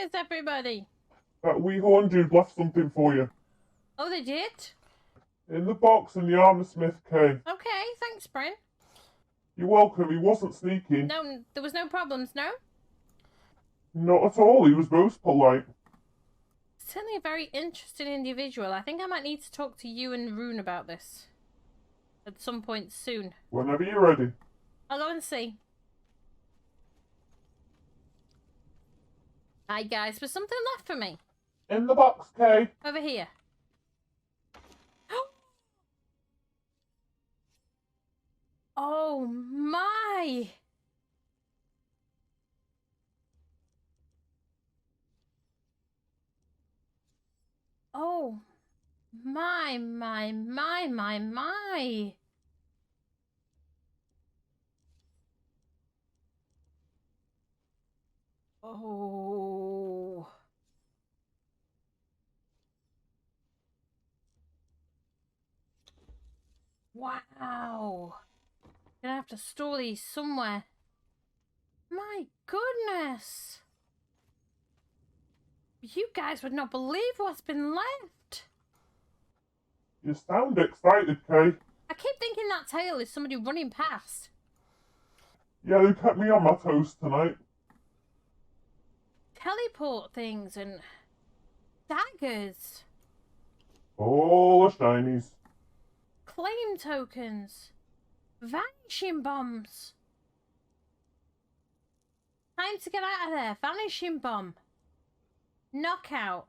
Where's everybody? We Horndew left something for you. Oh, they did? In the box in the armor smith cave. Okay, thanks, Bryn. You're welcome, he wasn't sneaking. No, there was no problems, no? Not at all, he was most polite. Certainly a very interesting individual. I think I might need to talk to you and Rune about this. At some point soon. Whenever you're ready. I'll go and see. Hi guys, was something left for me? In the box, Kay. Over here. Oh my! Oh my. Oh. Wow. Gonna have to store these somewhere. My goodness. You guys would not believe what's been left. You sound excited, Kay. I keep thinking that tail is somebody running past. Yeah, they kept me on my toes tonight. Teleport things and daggers. All the shinies. Claim tokens. Vanishing bombs. Time to get out of there. Vanishing bomb. Knockout.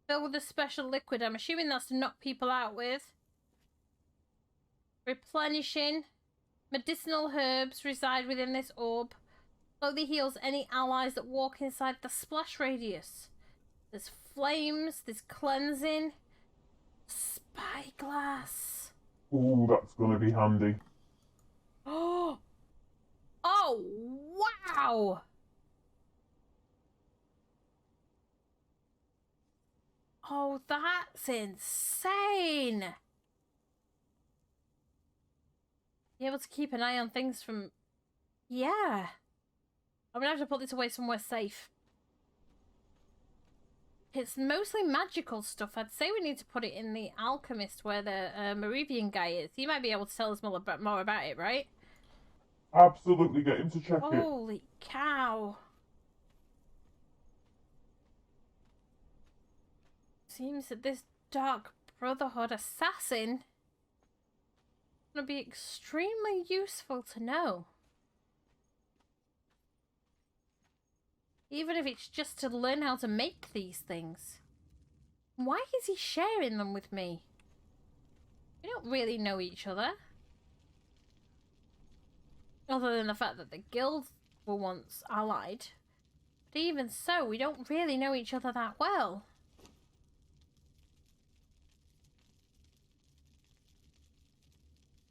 Filled with a special liquid. I'm assuming that's to knock people out with. Replenishing. Medicinal herbs reside within this orb. Slowly heals any allies that walk inside the splash radius. There's flames. There's cleansing. Spyglass. Ooh, that's gonna be handy. Oh! Oh, wow! Oh, that's insane! Be able to keep an eye on things from... Yeah. I'm gonna have to put this away somewhere safe. It's mostly magical stuff. I'd say we need to put it in the alchemist where the Meridian guy is. He might be able to tell us more about it, right? Absolutely, get him to check it. Holy cow. Seems that this Dark Brotherhood assassin is going to be extremely useful to know. Even if it's just to learn how to make these things. Why is he sharing them with me? We don't really know each other. Other than the fact that the guilds were once allied. But even so, we don't really know each other that well.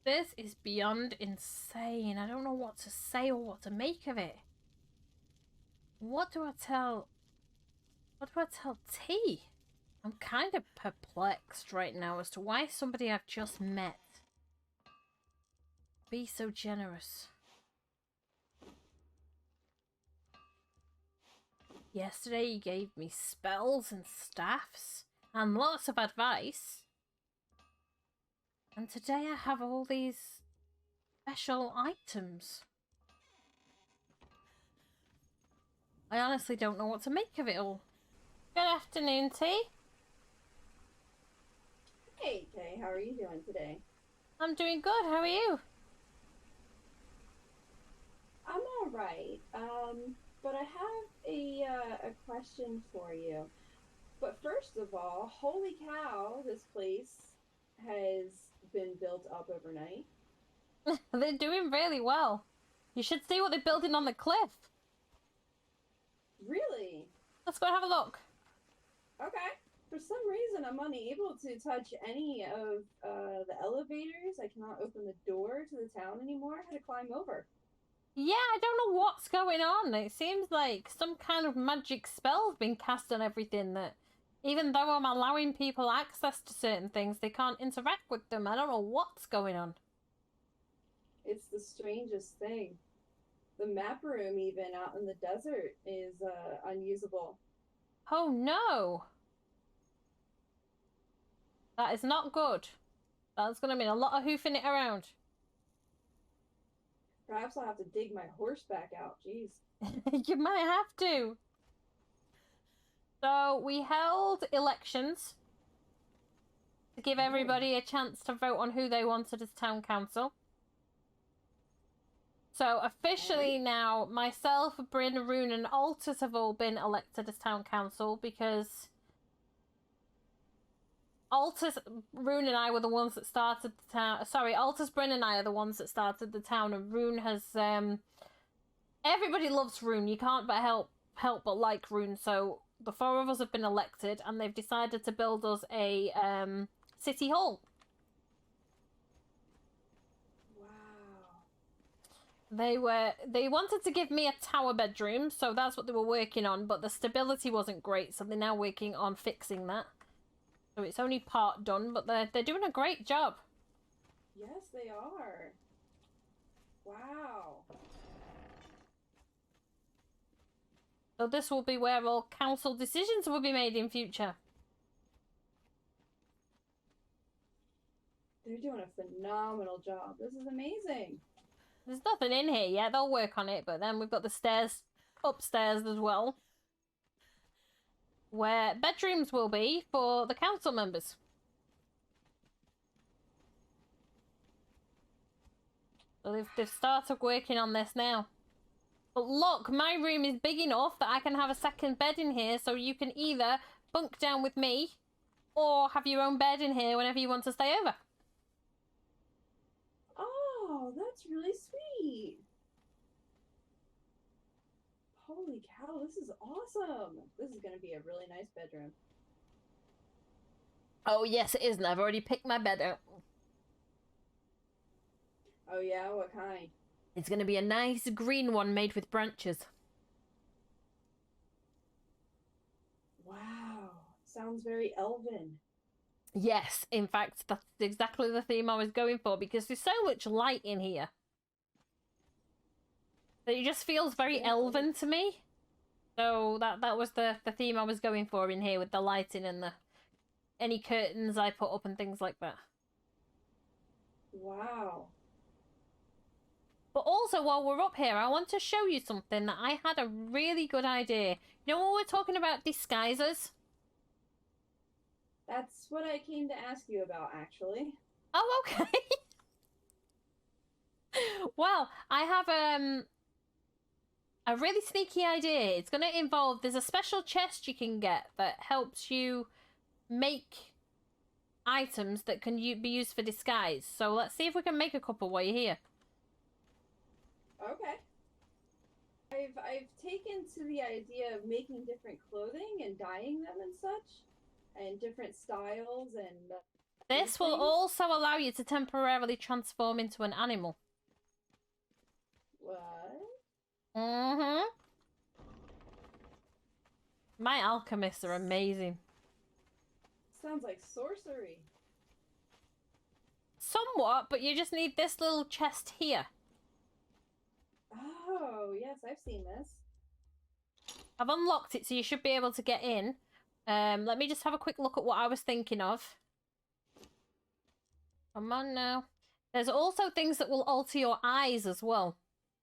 This is beyond insane. I don't know what to say or what to make of it. What do I tell T? I'm kind of perplexed right now as to why somebody I've just met be so generous. Yesterday he gave me spells and staffs and lots of advice. And today I have all these special items. I honestly don't know what to make of it all. Good afternoon, T. Hey, Kay, how are you doing today? I'm doing good, how are you? I'm alright, but I have a question for you. But first of all, holy cow, this place has been built up overnight. They're doing really well. You should see what they're building on the cliff. Really? Let's go and have a look. Okay. For some reason, I'm unable to touch any of the elevators. I cannot open the door to the town anymore. I had to climb over. Yeah, I don't know what's going on. It seems like some kind of magic spell's been cast on everything that even though I'm allowing people access to certain things, they can't interact with them. I don't know what's going on. It's the strangest thing. The map room, even out in the desert, is unusable. Oh no! That is not good. That's going to mean a lot of hoofing it around. Perhaps I'll have to dig my horse back out. Jeez. You might have to. So we held elections to give everybody a chance to vote on who they wanted as town council. So officially now, myself, Bryn, Rune, and Altus have all been elected as town council because Altus, Rune, and I were the ones that started the town. Sorry, Altus, Bryn, and I are the ones that started the town, and Rune has. Everybody loves Rune. You can't but help but like Rune. So the four of us have been elected, and they've decided to build us a city hall. They wanted to give me a tower bedroom, so that's what they were working on, but the stability wasn't great, so they're now working on fixing that. So it's only part done, but they're doing a great job. Yes, they are. Wow. So this will be where all council decisions will be made in future. They're doing a phenomenal job. This is amazing. There's nothing in here yet. They'll work on it, but then we've got the stairs upstairs as well, where bedrooms will be for the council members. So they've started working on this now. But look, my room is big enough that I can have a second bed in here, so you can either bunk down with me or have your own bed in here whenever you want to stay over. Oh, that's really sweet. Holy cow, this is awesome. This is going to be a really nice bedroom. Oh, yes, it is, and I've already picked my bed out. Oh, yeah? What kind? It's going to be a nice green one made with branches. Wow. Sounds very elven. Yes, in fact, that's exactly the theme I was going for, because there's so much light in here that it just feels very elven to me. So that was the theme I was going for in here, with the lighting and any curtains I put up and things like that. Wow. But also, while we're up here, I want to show you something that I had a really good idea. You know when we're talking about disguisers? That's what I came to ask you about, actually. Oh, okay. Well, I have a really sneaky idea. It's going to involve, there's a special chest you can get that helps you make items that can be used for disguise. So let's see if we can make a couple while you're here. Okay. I've taken to the idea of making different clothing and dyeing them and such, and different styles and. This will also allow you to temporarily transform into an animal. What? Mm-hmm. My alchemists are amazing. Sounds like sorcery. Somewhat, but you just need this little chest here. Oh, yes, I've seen this. I've unlocked it, so you should be able to get in. Let me just have a quick look at what I was thinking of. Come on now. There's also things that will alter your eyes as well.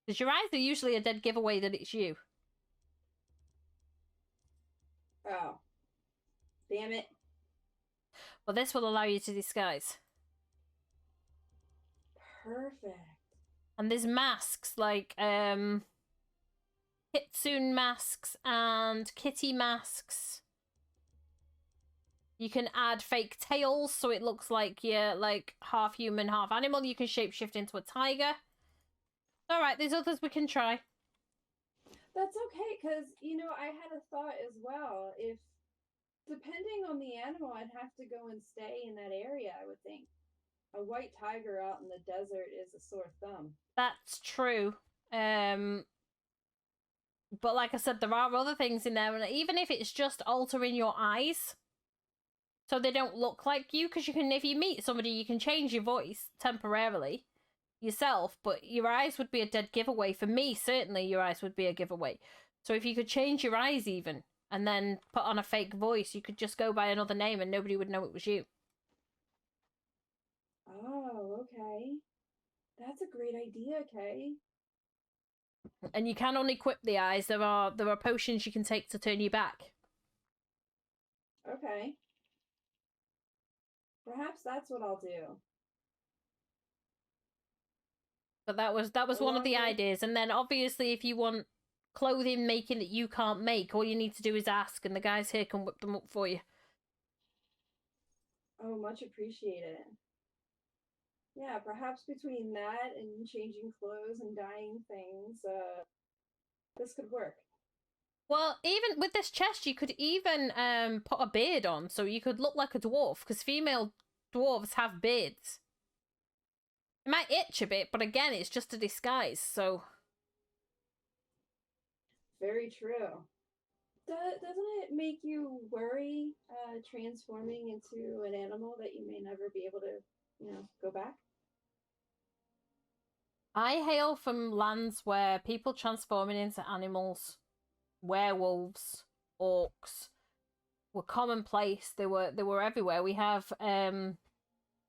Because your eyes are usually a dead giveaway that it's you. Oh. Damn it. Well, this will allow you to disguise. Perfect. And there's masks, like, Kitsune masks and kitty masks. You can add fake tails, so it looks like you're, like, half human, half animal. You can shapeshift into a tiger. Alright, there's others we can try. That's okay, because, you know, I had a thought as well. If, depending on the animal, I'd have to go and stay in that area, I would think. A white tiger out in the desert is a sore thumb. That's true. But like I said, there are other things in there, and even if it's just altering your eyes so they don't look like you, because you can, if you meet somebody, you can change your voice temporarily yourself, but your eyes would be a dead giveaway. For me, certainly your eyes would be a giveaway. So if you could change your eyes even, and then put on a fake voice, you could just go by another name and nobody would know it was you. Oh, okay. That's a great idea, Kay. And you can only equip the eyes. There are potions you can take to turn you back. Okay. Perhaps that's what I'll do. But that was one of the ideas. And then obviously if you want clothing making that you can't make, all you need to do is ask and the guys here can whip them up for you. Oh, much appreciated. Yeah, perhaps between that and changing clothes and dyeing things, this could work. Well, even with this chest, you could even put a beard on, so you could look like a dwarf, because female dwarves have beards. It might itch a bit, but again, it's just a disguise, so... Very true. Doesn't it make you worry, transforming into an animal that you may never be able to, go back? I hail from lands where people transforming into animals, werewolves, orcs, were commonplace. They were everywhere. We have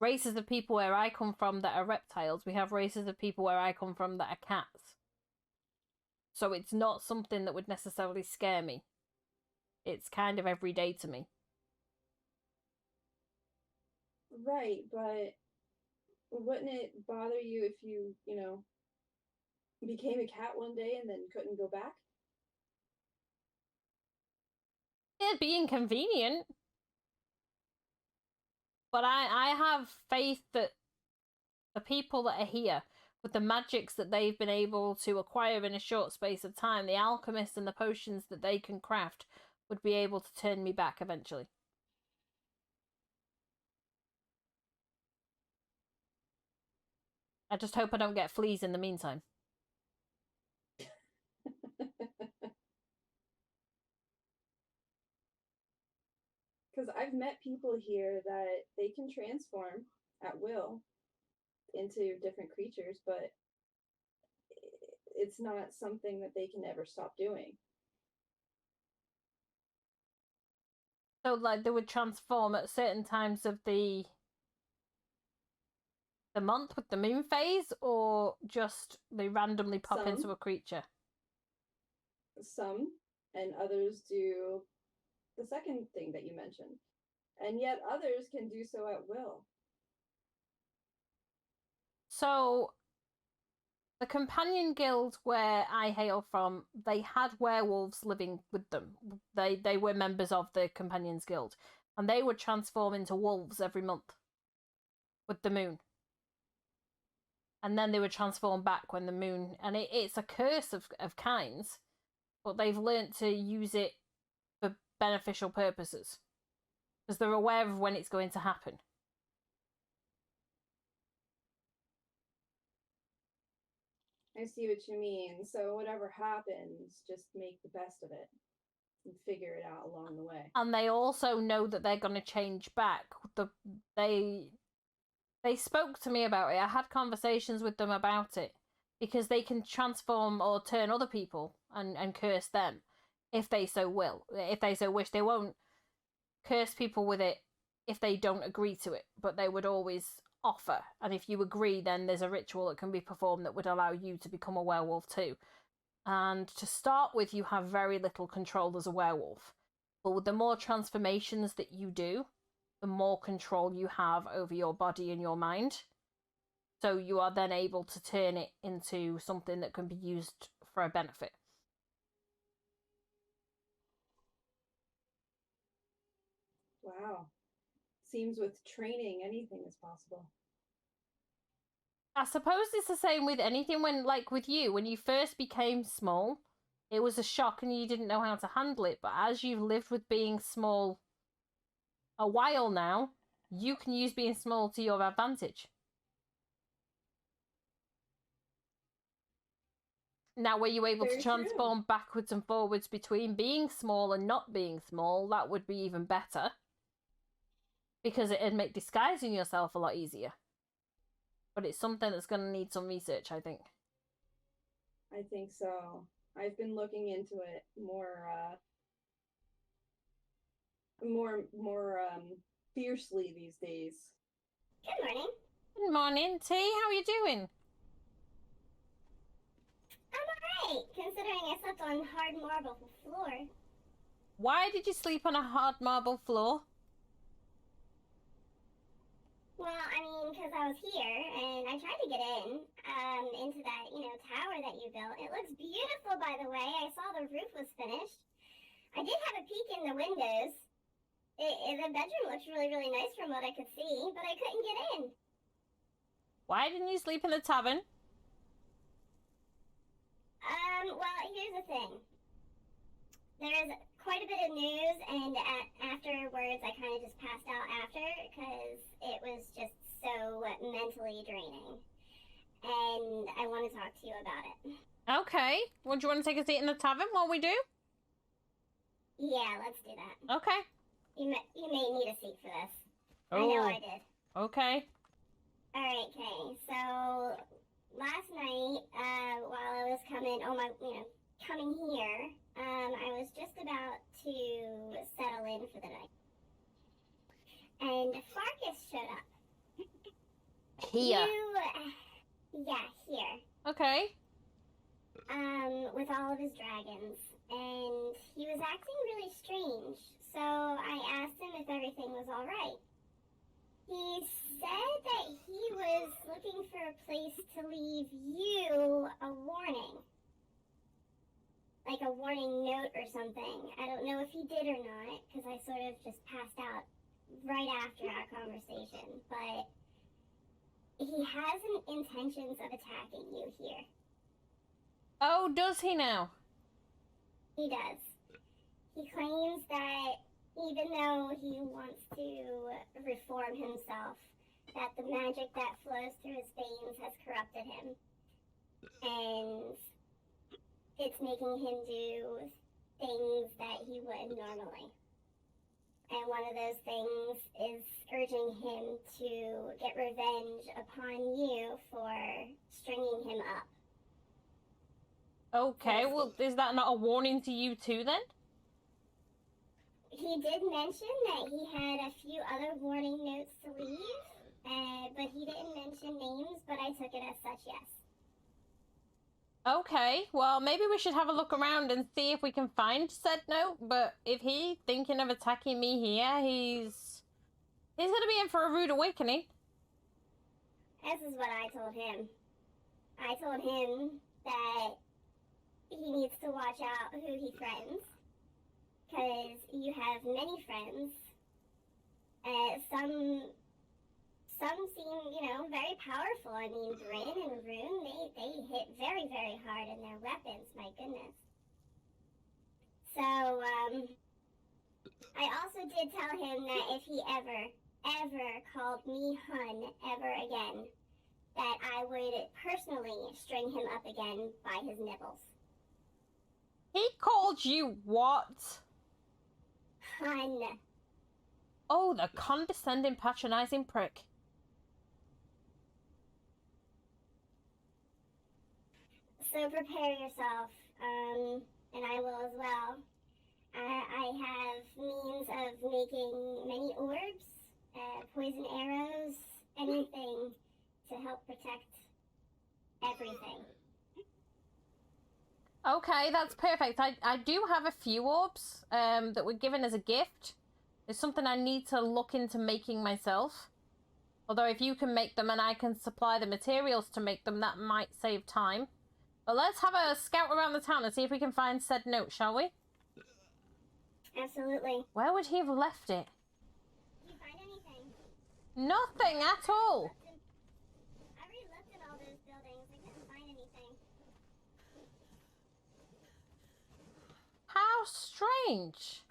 races of people where I come from that are reptiles. We have races of people where I come from that are cats. So it's not something that would necessarily scare me. It's kind of everyday to me. Right, but wouldn't it bother you if you, became a cat one day and then couldn't go back? It'd be inconvenient. But I have faith that the people that are here, with the magics that they've been able to acquire in a short space of time, the alchemists and the potions that they can craft, would be able to turn me back eventually. I just hope I don't get fleas in the meantime. Because I've met people here that they can transform at will into different creatures, but it's not something that they can ever stop doing. So, like, they would transform at certain times of the month with the moon phase, or just they randomly pop into a creature? Some, and others do the second thing that you mentioned. And yet others can do so at will. So, the companion guild where I hail from, they had werewolves living with them. They were members of the companions guild, and they would transform into wolves every month with the moon. And then they would transform back when the moon... And it's a curse of kinds, but they've learnt to use it for beneficial purposes. Because they're aware of when it's going to happen. I see what you mean. So whatever happens, just make the best of it and figure it out along the way. And they also know that they're going to change back. They spoke to me about it. I had conversations with them about it. Because they can transform or turn other people and curse them. If they so will. If they so wish. They won't curse people with it if they don't agree to it. But they would always offer. And if you agree, then there's a ritual that can be performed that would allow you to become a werewolf too. And to start with, you have very little control as a werewolf. But with the more transformations that you do, the more control you have over your body and your mind. So you are then able to turn it into something that can be used for a benefit. Wow. Seems with training, anything is possible. I suppose it's the same with anything. When, like with you, when you first became small, it was a shock and you didn't know how to handle it. But as you've lived with being small a while now, you can use being small to your advantage. Now, were you able Very to transform backwards and forwards between being small and not being small, that would be even better. Because it'd make disguising yourself a lot easier. But it's something that's going to need some research, I think. I think so. I've been looking into it more fiercely these days. Good morning. Good morning, T. How are you doing? I'm alright, considering I slept on hard marble floor. Why did you sleep on a hard marble floor? Well, I mean, because I was here, and I tried to get into that, tower that you built. It looks beautiful, by the way. I saw the roof was finished. I did have a peek in the windows. The bedroom looks really, really nice from what I could see, but I couldn't get in. Why didn't you sleep in the tavern? Well, here's the thing. There's quite a bit of news, and afterwards I kind of just passed out after because it was just so mentally draining. And I want to talk to you about it. Okay. Well, do you want to take a seat in the tavern while we do? Yeah, let's do that. Okay. You may need a seat for this. Oh. I know I did. Okay. Alright, Kay. So, last night, while I was coming here, I was just about to settle in for the night. And Farkas showed up. Here. Yeah, here. Okay. With all of his dragons. And he was acting really strange. So I asked him if everything was alright. He said that he was looking for a place to leave you a warning. Like a warning note or something. I don't know if he did or not, because I sort of just passed out right after our conversation. But he has intentions of attacking you here. Oh, does he now? He does. He claims that even though he wants to reform himself, that the magic that flows through his veins has corrupted him. And it's making him do things that he wouldn't normally. And one of those things is urging him to get revenge upon you for stringing him up. Okay, well, is that not a warning to you too, then? He did mention that he had a few other warning notes to leave, but he didn't mention names, but I took it as such, yes. Okay, well, maybe we should have a look around and see if we can find said note, but if he's thinking of attacking me here, he's gonna be in for a rude awakening. This is what I told him. I told him that he needs to watch out who he threatens, because you have many friends. Some seem, very powerful. I mean, Bryn and Rune, they hit very, very hard in their weapons, my goodness. So, I also did tell him that if he ever called me Hun ever again, that I would personally string him up again by his nipples. He called you what? Hun. Oh, the condescending, patronizing prick. So prepare yourself, and I will as well. I have means of making many orbs, poison arrows, anything to help protect everything. Okay, that's perfect. I do have a few orbs that were given as a gift. It's something I need to look into making myself. Although if you can make them and I can supply the materials to make them, that might save time. But let's have a scout around the town and see if we can find said note, shall we? Absolutely. Where would he have left it? Did you find anything? Nothing at all. I re-looked at all those buildings. I couldn't find anything. How strange.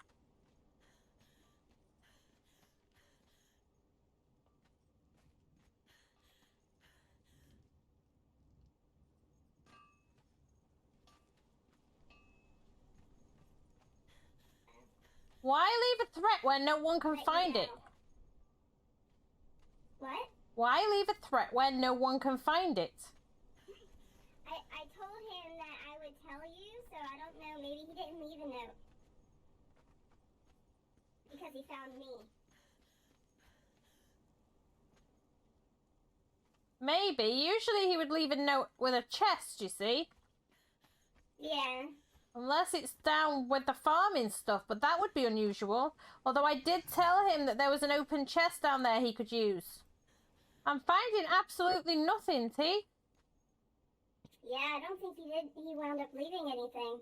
Why leave a threat where no one can find it? What? Why leave a threat where no one can find it? I told him that I would tell you, so I don't know, maybe he didn't leave a note. Because he found me. Maybe. Usually he would leave a note with a chest, you see? Yeah. Unless it's down with the farming stuff, but that would be unusual. Although I did tell him that there was an open chest down there he could use. I'm finding absolutely nothing, T. Yeah, I don't think he wound up leaving anything.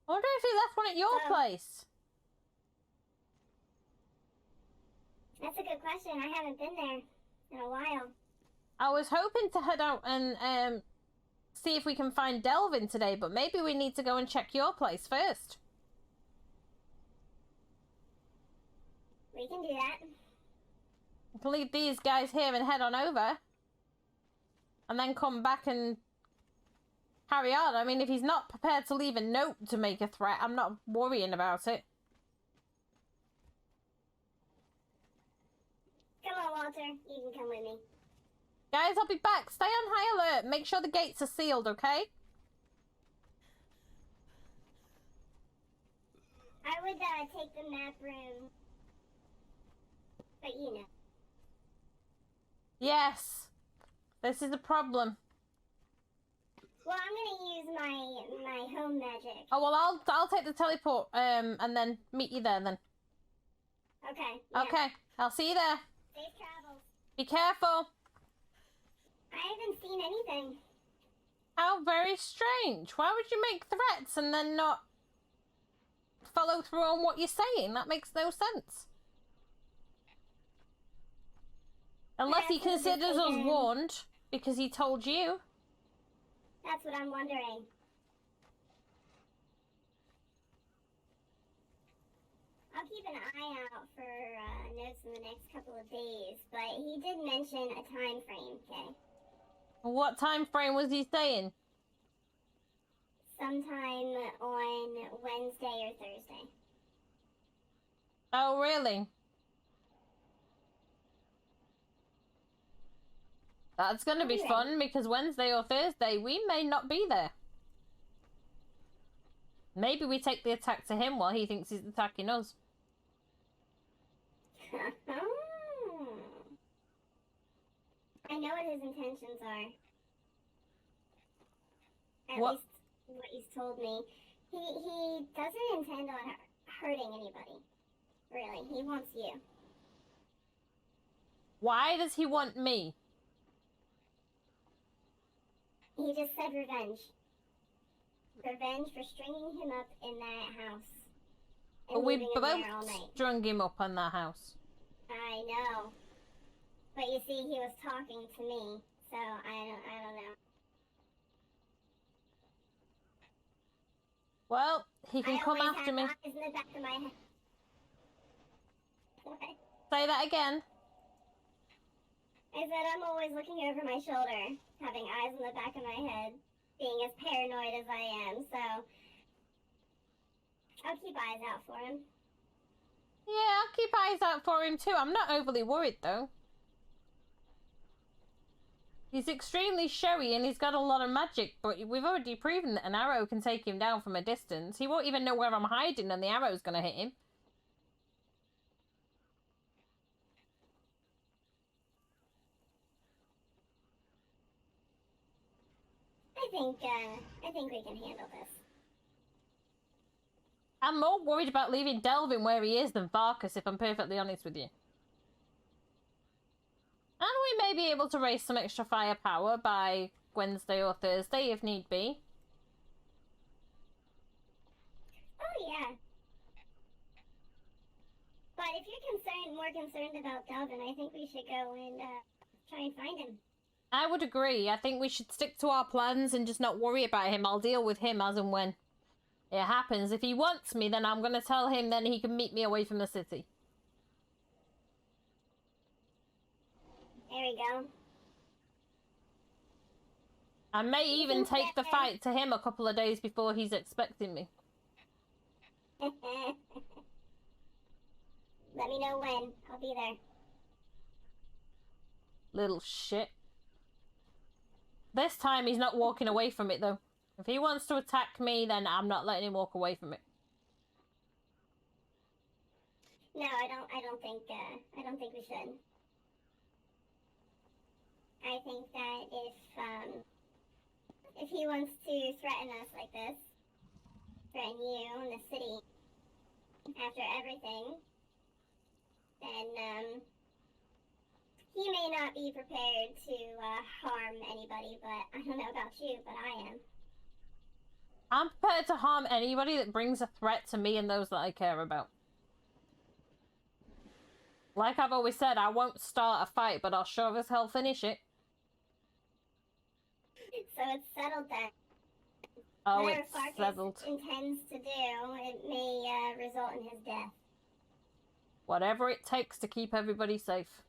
I wonder if he left one at your place. That's a good question. I haven't been there in a while. I was hoping to head out and see if we can find Delvin today, but maybe we need to go and check your place first. We can do that. We can leave these guys here and head on over. And then come back and carry on. I mean, if he's not prepared to leave a note to make a threat, I'm not worrying about it. Come on, Walter. You can come with me. Guys, I'll be back. Stay on high alert. Make sure the gates are sealed, okay? I would take the map room. But you know. Yes. This is the problem. Well, I'm gonna use my home magic. Oh, well, I'll take the teleport, and then meet you there, then. Okay. Yeah. Okay. I'll see you there. Safe travels. Be careful. I haven't seen anything. How very strange. Why would you make threats and then not follow through on what you're saying? That makes no sense. Unless he considers us warned because he told you. That's what I'm wondering. I'll keep an eye out for notes in the next couple of days, but he did mention a time frame, okay? What time frame was he saying? Sometime on Wednesday or Thursday. Oh, really? That's going to be fun because Wednesday or Thursday we may not be there. Maybe we take the attack to him while he thinks he's attacking us. I know what his intentions are. At What? least what he's told me. He doesn't intend on hurting anybody. Really, he wants you. Why does he want me? He just said revenge. Revenge for stringing him up in that house. And But we leaving him there all both night. strung him up on that house. I know. But you see, he was talking to me, so I don't know. Well, he can come always after have me. eyes in the back of my head. What? Say that again. I said I'm always looking over my shoulder, having eyes in the back of my head, being as paranoid as I am, so I'll keep eyes out for him. Yeah, I'll keep eyes out for him too. I'm not overly worried though. He's extremely showy and he's got a lot of magic, but we've already proven that an arrow can take him down from a distance. He won't even know where I'm hiding and the arrow's gonna hit him. I think we can handle this. I'm more worried about leaving Delvin where he is than Farkas, if I'm perfectly honest with you. And we may be able to raise some extra firepower by Wednesday or Thursday if need be. Oh yeah. But if you're more concerned about Delvin, I think we should go and try and find him. I would agree. I think we should stick to our plans and just not worry about him. I'll deal with him as and when it happens. If he wants me, then I'm going to tell him, then he can meet me away from the city. There we go. I may even take the fight to him a couple of days before he's expecting me. Let me know when. I'll be there. Little shit. This time he's not walking away from it, though. If he wants to attack me, then I'm not letting him walk away from it. No, I don't think we should. I think that if he wants to threaten us like this, threaten you and the city after everything, then he may not be prepared to harm anybody, but I don't know about you, but I am. I'm prepared to harm anybody that brings a threat to me and those that I care about. Like I've always said, I won't start a fight, but I'll sure as hell finish it. So it's settled then. Oh, Whatever it's Farkas settled. intends to do, it may result in his death. Whatever it takes to keep everybody safe.